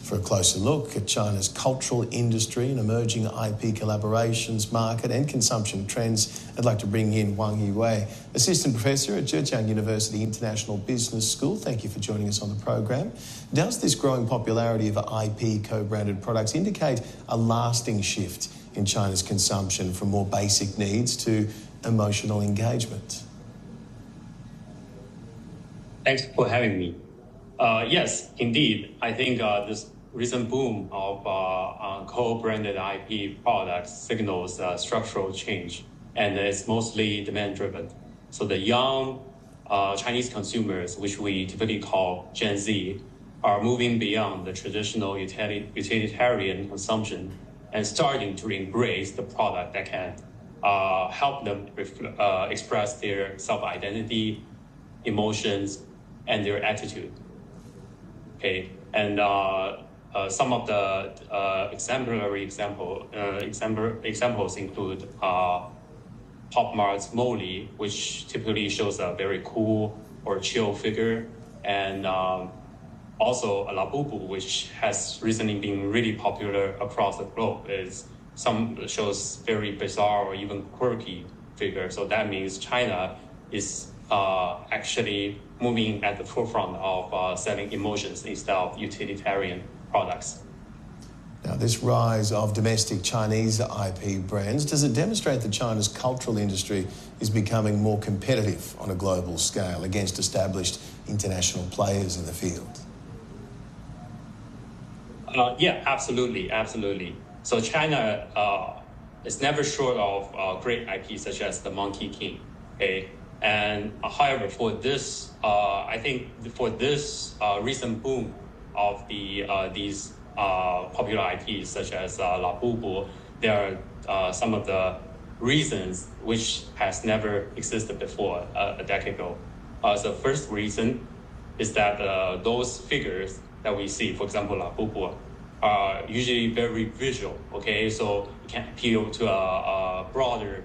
For a closer look at China's cultural industry and emerging IP collaborations, market and consumption trends, I'd like to bring in WANG Yiwei, Assistant Professor at Zhejiang University International Business School. Thank you for joining us on the program. Does this growing popularity of IP co-branded products indicate a lasting shift in China's consumption from more basic needs to emotional engagement? Thanks for having me. Yes, indeed. I think this recent boom of co-branded IP products signals structural change, and it's mostly demand-driven. So the young Chinese consumers, which we typically call Gen Z, are moving beyond the traditional utilitarian consumption and starting to embrace the product that can help them express their self-identity, emotions, and their attitude. Okay, and some of the exemplary examples include Pop Mart's Molly, which typically shows a very cool or chill figure, and also La Bubu, which has recently been really popular across the globe. Some shows very bizarre or even quirky figure. So that means China is actually moving at the forefront of selling emotions instead of utilitarian products. Now, this rise of domestic Chinese IP brands, does it demonstrate that China's cultural industry is becoming more competitive on a global scale against established international players in the field? Yeah, absolutely. So China is never short of great IP such as the Monkey King. Okay. And however, for this, I think for this recent boom of these popular IPs such as La Bubu, there are some of the reasons which has never existed before a decade ago. The first reason is that those figures that we see, for example, La Bubu, are usually very visual. Okay, so it can appeal to a broader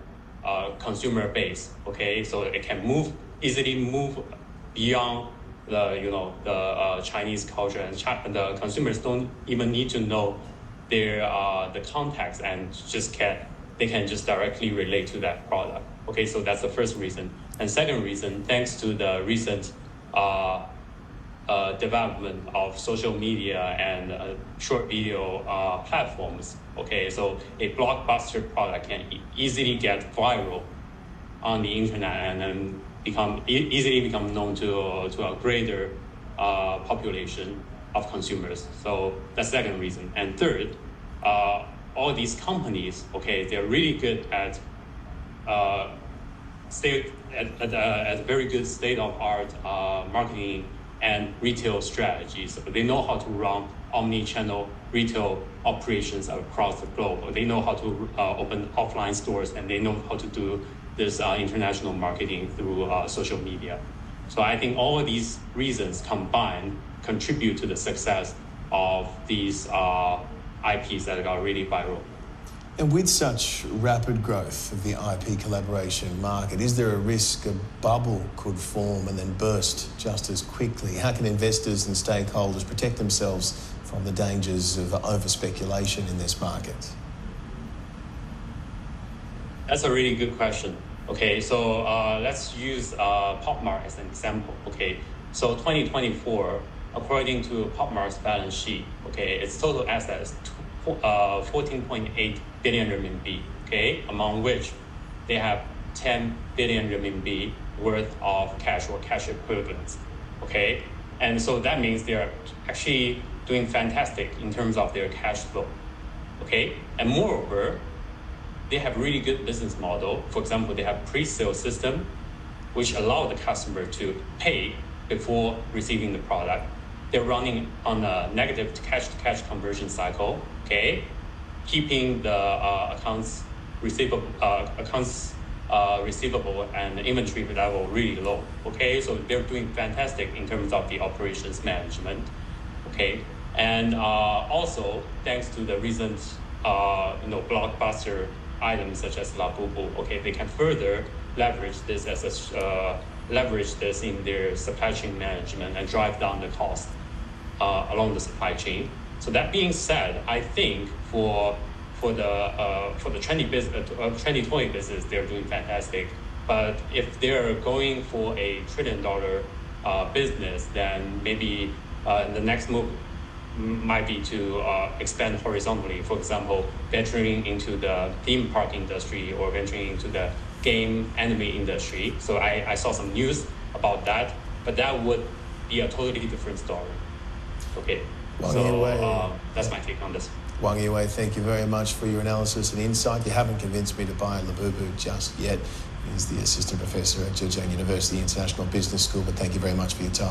consumer base. Okay, so it can easily move beyond the Chinese culture, and the consumers don't even need to know the context, and they can just directly relate to that product. Okay, so that's the first reason. And second reason, thanks to the recent development of social media and short video platforms. Okay, so a blockbuster product can easily get viral on the internet and then easily become known to a greater population of consumers. So that's the second reason. And third, all these companies, okay, they're really good at very good state-of-art marketing and retail strategies. They know how to run omni-channel retail operations across the globe. They know how to open offline stores, and they know how to do this international marketing through social media. So I think all of these reasons combined contribute to the success of these IPs that are really viral. And with such rapid growth of the IP collaboration market, is there a risk a bubble could form and then burst just as quickly? How can investors and stakeholders protect themselves from the dangers of over-speculation in this market? That's a really good question. Okay, so let's use Pop Mart as an example. Okay, so 2024, according to Pop Mart's balance sheet, okay, its total assets 14.8 billion RMB, okay, among which they have 10 billion RMB worth of cash or cash equivalents, okay? And so that means they are actually doing fantastic in terms of their cash flow, okay? And moreover, they have really good business model. For example, they have pre-sale system, which allow the customer to pay before receiving the product. They're running on a negative cash-to-cash conversion cycle, okay, keeping the accounts receivable and inventory level really low, okay. So they're doing fantastic in terms of the operations management, okay. And also thanks to the recent blockbuster items such as La Bubu, okay, they can further leverage this in their supply chain management and drive down the cost along the supply chain. So that being said, I think for the trendy business, trendy toy business, they're doing fantastic. But if they're going for a $1 trillion business, then maybe the next move might be to expand horizontally. For example, venturing into the theme park industry or venturing into the game anime industry. So I saw some news about that, but that would be a totally different story. Okay, Wang so Yiwei, that's my take on this. Wang Yiwei, thank you very much for your analysis and insight. You haven't convinced me to buy Labubu just yet. He's the assistant professor at Zhejiang University International Business School, but thank you very much for your time.